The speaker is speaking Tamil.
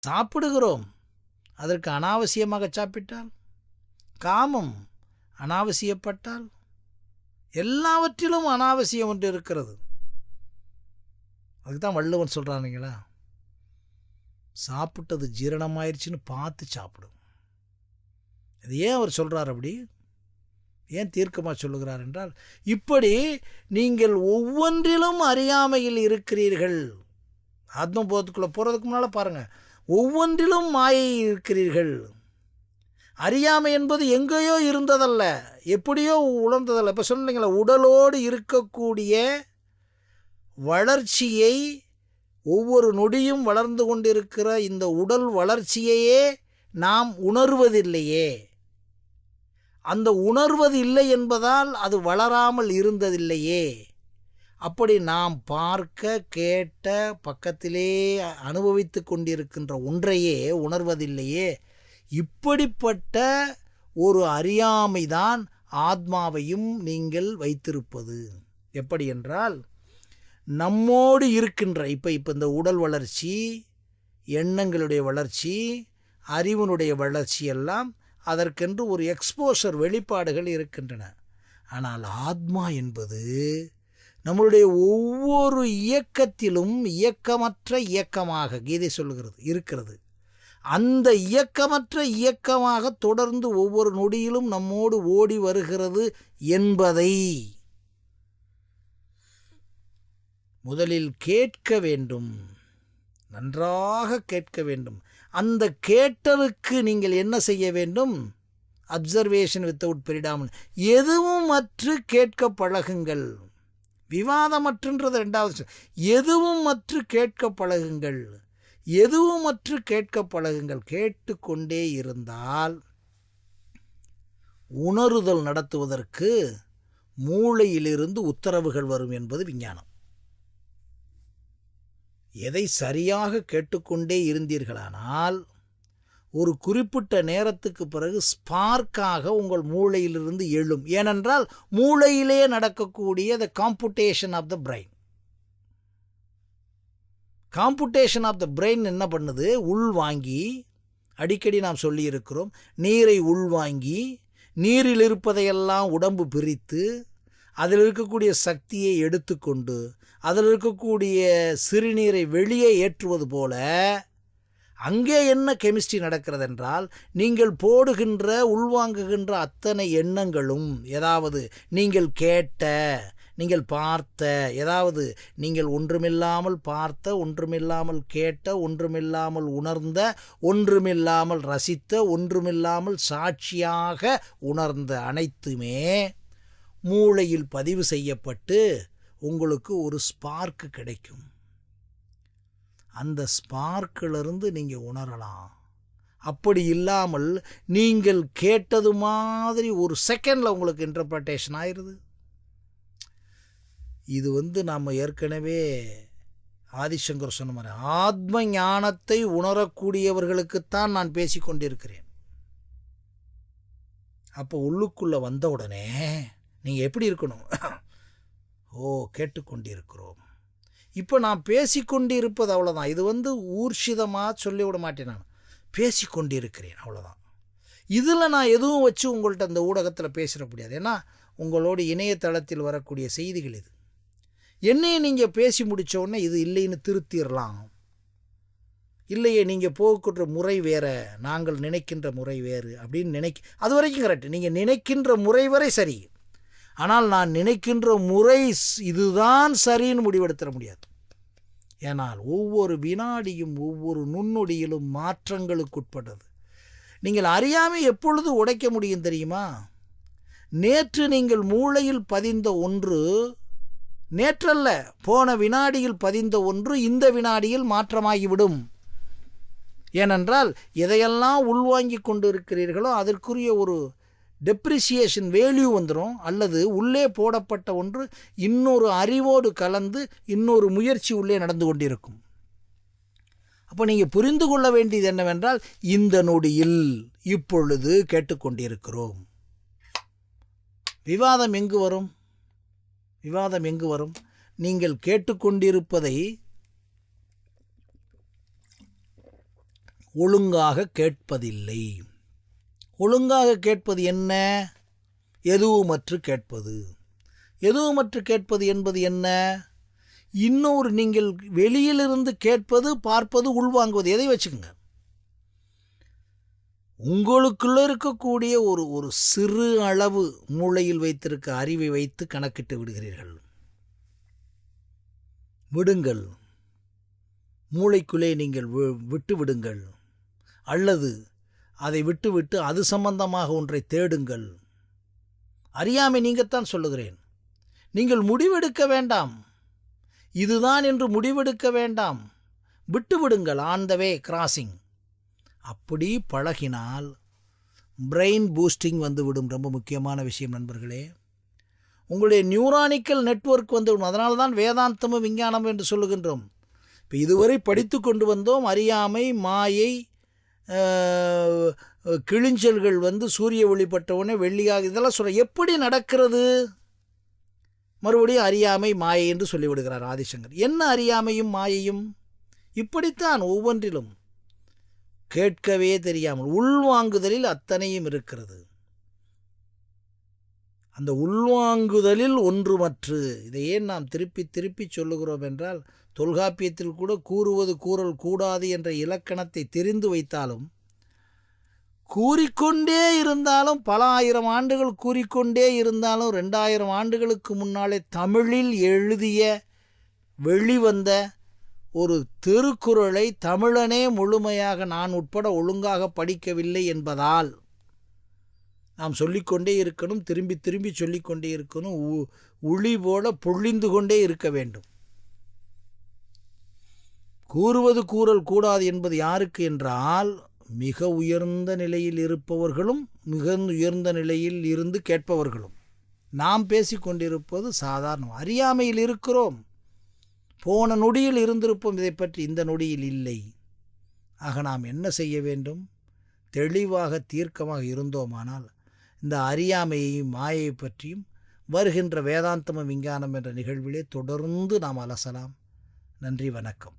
சாப்பிடுகிறோம். அதற்கு அனாவசியமாக சாப்பிட்டால், காமம் அனாவசியப்பட்டால், எல்லாவற்றிலும் அனாவசியம் ஒன்று இருக்கிறது. அதுக்கு தான் வள்ளுவன் சொல்கிறானுங்களா, சாப்பிட்டது ஜீரணமாயிருச்சுன்னு பார்த்து சாப்பிடும். இது ஏன் அவர் சொல்கிறார் அப்படி? ஏன் தீர்க்கமாக சொல்லுகிறார் என்றால், இப்படி நீங்கள் ஒவ்வொன்றிலும் அறியாமையில் இருக்கிறீர்கள். ஆத்மபோதத்துக்குள்ளே போகிறதுக்கு முன்னால் பாருங்கள், ஒவ்வொன்றிலும் மாயை இருக்கிறீர்கள். அறியாமை என்பது எங்கேயோ இருந்ததல்ல, எப்படியோ உணர்ந்ததல்ல. இப்போ சொன்னீங்களா, உடலோடு இருக்கக்கூடிய வளர்ச்சியை, ஒவ்வொரு நொடியும் வளர்ந்து கொண்டிருக்கிற இந்த உடல் வளர்ச்சியையே நாம் உணர்வதில்லையே. அந்த உணர்வது இல்லை என்பதால் அது வளராமல் இருந்ததில்லையே. அப்படி நாம் பார்க்க கேட்ட பக்கத்திலே அனுபவித்து கொண்டிருக்கின்ற ஒன்றையே உணர்வதில்லையே. இப்படிப்பட்ட ஒரு அறியாமைதான் ஆத்மாவையும் நீங்கள் வைத்திருப்பது. எப்படி என்றால், நம்மோடு இருக்கின்ற இப்போ இந்த உடல் வளர்ச்சி, எண்ணங்களுடைய வளர்ச்சி, அறிவினுடைய வளர்ச்சி எல்லாம் அதற்கென்று ஒரு எக்ஸ்போஷர், வெளிப்பாடுகள் இருக்கின்றன. ஆனால் ஆத்மா என்பது நம்மளுடைய ஒவ்வொரு இயக்கத்திலும் இயக்கமற்ற இயக்கமாக கீதை சொல்லுகிறது இருக்கிறது. அந்த இயக்கமற்ற இயக்கமாக தொடர்ந்து ஒவ்வொரு நொடியிலும் நம்மோடு ஓடி வருகிறது என்பதை முதலில் கேட்க வேண்டும், நன்றாக கேட்க வேண்டும். அந்த கேட்டலுக்கு நீங்கள் என்ன செய்ய வேண்டும்? அப்சர்வேஷன் வித்தவுட் பிரிடாமன், எதுவும் அற்று கேட்க பழகுங்கள். விவாதமற்றுன்றது ரெண்டாவது. எதுவும் அற்று கேட்க பழகுங்கள், எதுவும் அற்று கேட்க பழகுங்கள். கேட்டுக்கொண்டே இருந்தால் உணருதல் நடத்துவதற்கு மூளையிலிருந்து உத்தரவுகள் வரும் என்பது விஞ்ஞானம். எதை சரியாக கேட்டுக்கொண்டே இருந்தீர்களானால் ஒரு குறிப்பிட்ட நேரத்துக்கு பிறகு ஸ்பார்க்காக உங்கள் மூளையிலிருந்து எழும். ஏனென்றால் மூளையிலே நடக்கக்கூடிய the computation of the brain. Computation of the brain என்ன பண்ணுது? உள்வாங்கி, அடிக்கடி நாம் சொல்லியிருக்கிறோம், நீரை உள்வாங்கி நீரில் இருப்பதையெல்லாம் உடம்பு பிரித்து அதில் இருக்கக்கூடிய சக்தியை எடுத்துக்கொண்டு அதில் இருக்கக்கூடிய சிறுநீரை வெளியே ஏற்றுவது போல அங்கே என்ன கெமிஸ்ட்ரி நடக்கிறது என்றால், நீங்கள் போடுகின்ற உள்வாங்குகின்ற அத்தனை எண்ணங்களும், ஏதாவது நீங்கள் கேட்ட, நீங்கள் பார்த்த, ஏதாவது நீங்கள் ஒன்றுமில்லாமல் பார்த்த, ஒன்றுமில்லாமல் கேட்ட, ஒன்றுமில்லாமல் உணர்ந்த, ஒன்றுமில்லாமல் ரசித்த, ஒன்றுமில்லாமல் சாட்சியாக உணர்ந்த அனைத்துமே மூளையில் பதிவு செய்யப்பட்டு உங்களுக்கு ஒரு ஸ்பார்க்கு கிடைக்கும். அந்த ஸ்பார்க்கிலிருந்து நீங்கள் உணரலாம். அப்படி இல்லாமல் நீங்கள் கேட்டது மாதிரி ஒரு செகண்டில் உங்களுக்கு இன்டர்பிரட்டேஷன் ஆயிடுது. இது நாம் ஏற்கனவே ஆதிசங்கர் சொன்ன மாதிரி, ஆத்ம ஞானத்தை உணரக்கூடியவர்களுக்குத்தான் நான் பேசிக்கொண்டிருக்கிறேன். அப்போ உள்ளுக்குள்ளே வந்த உடனே நீங்கள் எப்படி இருக்கணும்? ஓ, கேட்டுக்கொண்டிருக்கிறோம். இப்போ நான் பேசிக்கொண்டு இருப்பது அவ்வளோதான். இது ஊர்ஷிதமாக சொல்லிவிட மாட்டேன், நான் பேசிக்கொண்டிருக்கிறேன், அவ்வளோதான். இதில் நான் எதுவும் வச்சு உங்கள்கிட்ட அந்த ஊடகத்தில் பேசிட முடியாது. ஏன்னா உங்களோட இணையதளத்தில் வரக்கூடிய செய்திகள் இது. என்னையே நீங்கள் பேசி முடித்தோடனே இது இல்லைன்னு திருத்திடலாம். இல்லையே, நீங்கள் போக்குற முறை வேறு, நாங்கள் நினைக்கின்ற முறை வேறு அப்படின்னு அது வரைக்கும் கரெக்டு. நீங்கள் நினைக்கின்ற முறை வரை சரி. ஆனால் நான் நினைக்கின்ற முறை இதுதான் சரின்னு முடிவெடுத்துட முடியாது. ஏனால் ஒவ்வொரு வினாடியும் ஒவ்வொரு நுண்ணொடியிலும் மாற்றங்களுக்குட்பட்டது. நீங்கள் அறியாமல் எப்பொழுது உடைக்க முடியும் தெரியுமா? நேற்று நீங்கள் மூளையில் பதிந்த ஒன்று, நேற்றல்ல, போன வினாடியில் பதிந்த ஒன்று இந்த வினாடியில் மாற்றமாகிவிடும். ஏனென்றால் எதையெல்லாம் உள்வாங்கி கொண்டு இருக்கிறீர்களோ அதற்குரிய ஒரு டெப்ரிசியேஷன் வேல்யூ வந்துடும். அல்லது உள்ளே போடப்பட்ட ஒன்று இன்னொரு அறிவோடு கலந்து இன்னொரு முயற்சி உள்ளே நடந்து கொண்டிருக்கும். அப்போ நீங்கள் புரிந்து கொள்ள வேண்டியது என்னவென்றால், இந்த நொடியில் இப்பொழுது கேட்டுக்கொண்டிருக்கிறோம். விவாதம் எங்கு வரும்? விவாதம் எங்கு வரும்? நீங்கள் கேட்டுக்கொண்டிருப்பதை ஒழுங்காக கேட்பதில்லை. ஒழுங்காக கேட்பது என்ன? எதுவுமற்று கேட்பது. எதுவுமற்று கேட்பது என்பது என்ன? இன்னொரு நீங்கள் வெளியிலிருந்து கேட்பது, பார்ப்பது, உள்வாங்குவது, எதை வச்சுக்கோங்க. உங்களுக்குள்ள இருக்கக்கூடிய ஒரு சிறு அளவு மூளையில் வைத்திருக்க அறிவை வைத்து கணக்கிட்டு விடுகிறீர்கள். விடுங்கள், மூளைக்குள்ளே நீங்கள் விட்டு விடுங்கள். அல்லது அதை விட்டுவிட்டு அது சம்பந்தமாக ஒன்றை தேடுங்கள். அறியாமை நீங்கத்தான் சொல்லுகிறேன். நீங்கள் முடிவெடுக்க வேண்டாம். இதுதான் என்று முடிவெடுக்க வேண்டாம். விட்டுவிடுங்கள். On the way crossing. அப்படி பழகினால் பிரெயின் பூஸ்டிங் வந்துவிடும். ரொம்ப முக்கியமான விஷயம் நண்பர்களே. உங்களுடைய நியூரானிக்கல் நெட்வொர்க் வந்துவிடும். அதனால தான் வேதாந்தமும் விஞ்ஞானம் என்று சொல்லுகின்றோம். இப்போ இதுவரை படித்து கொண்டு வந்தோம். அறியாமை, மாயை, கிழிஞ்சல்கள் சூரிய ஒளிப்பட்டவுடனே வெள்ளியாக, இதெல்லாம் சொல்ல எப்படி நடக்கிறது? மறுபடியும் அறியாமை, மாயை என்று சொல்லிவிடுகிறார் ஆதிசங்கர். என்ன அறியாமையும் மாயையும்? இப்படித்தான் ஒவ்வொன்றிலும் கேட்கவே தெரியாமல் உள்வாங்குதலில் அத்தனையும் இருக்கிறது. அந்த உள்வாங்குதலில் ஒன்றுமற்று. இதை ஏன் நாம் திருப்பி திருப்பி சொல்லுகிறோம் என்றால், தொல்காப்பியத்தில் கூட கூறுவது கூறல் கூடாது என்ற இலக்கணத்தை தெரிந்து வைத்தாலும், கூறிக்கொண்டே இருந்தாலும், பல ஆயிரம் ஆண்டுகள் கூறிக்கொண்டே இருந்தாலும், 2000 ஆண்டுகளுக்கு முன்னாலே தமிழில் எழுதிய வெளிவந்த ஒரு திருக்குறளை தமிழனே முழுமையாக நான் உட்பட ஒழுங்காக படிக்கவில்லை என்பதால் நாம் சொல்லிக்கொண்டே இருக்கணும். திரும்பி திரும்பி சொல்லிக்கொண்டே இருக்கணும். உளி போல பொழிந்து கொண்டே இருக்க வேண்டும். கூறுவது கூறல் கூடாது என்பது யாருக்கு என்றால், மிக உயர்ந்த நிலையில் இருப்பவர்களும் மிக உயர்ந்த நிலையில் இருந்து கேட்பவர்களும். நாம் பேசிக்கொண்டிருப்பது சாதாரணம். அறியாமையில் இருக்கிறோம். போன நொடியில் இருந்திருப்போம். இதை பற்றி இந்த நொடியில் இல்லை. ஆக நாம் என்ன செய்ய வேண்டும்? தெளிவாக தீர்க்கமாக இருந்தோமானால் இந்த அறியாமையையும் மாயை பற்றியும் வருகின்ற வேதாந்தமும் விஞ்ஞானம் என்ற நிகழ்விலே தொடர்ந்து நாம் அலசலாம். நன்றி, வணக்கம்.